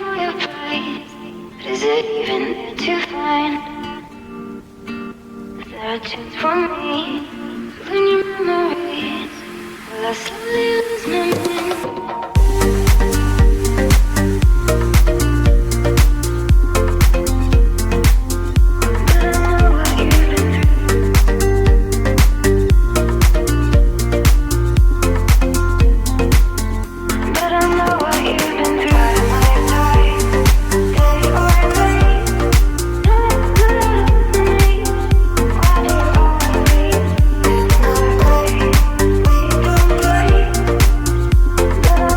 know your price, but is it even there to find? Is there a chance for me to learn your memories? Will I slowly lose my mind? But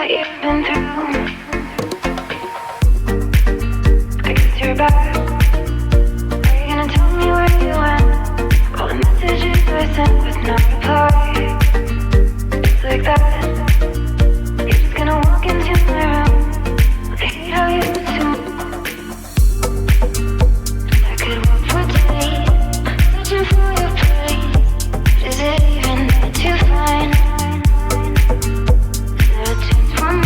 what you've been through. I guess you're back. Are you gonna tell me where you went? All the messages I sent with no reply. It's like that. You're just gonna walk into my room. I hate how you do. I could walk for days, searching for your place. But is it even there to find? Is there a chance for me?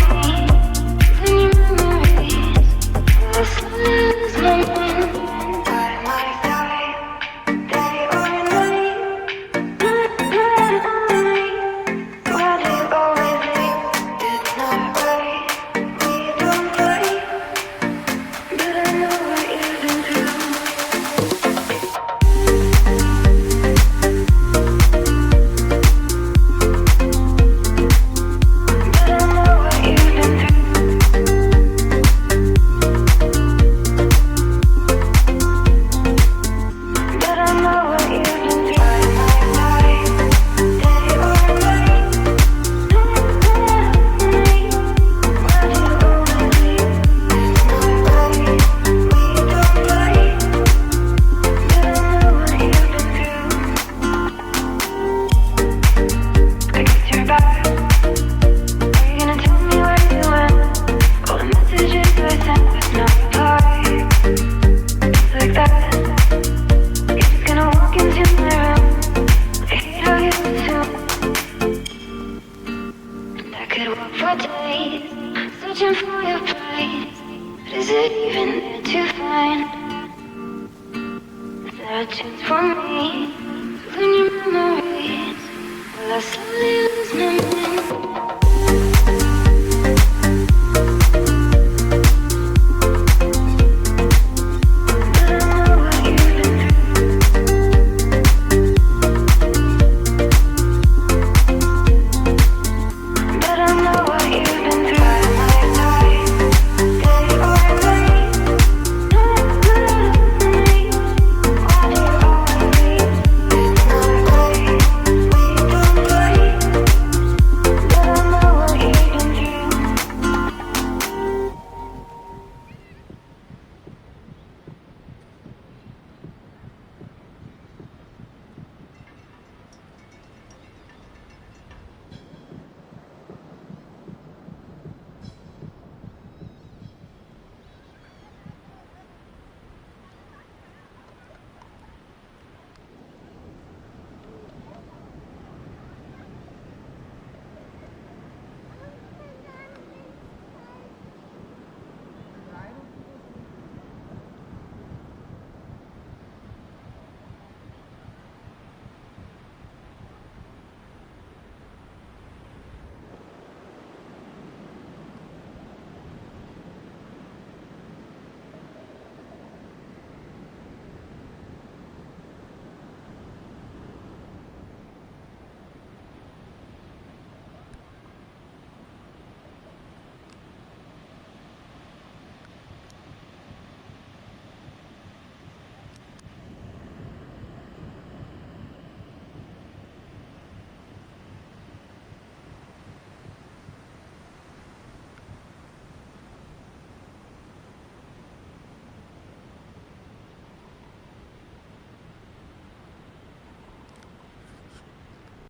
Then your memories. Will I slowly lose my mind? By my side, day or night, why do you always leave? It's not right. We don't fight, but I know what you've been through. But I know what you've been through. But I know what you've been through. By my side, day or night, why do you always leave? It's not right. We don't fight, but I know what you've been through. I guess you're back. Are you gonna tell me where you went? All the messages I sent with no reply. It's like that. You're just gonna walk into my room. I hate how you assume. And I could walk for days, searching for your place. But is it even there to find? Is there a chance for me to learn your memories? Will I slowly lose my mind?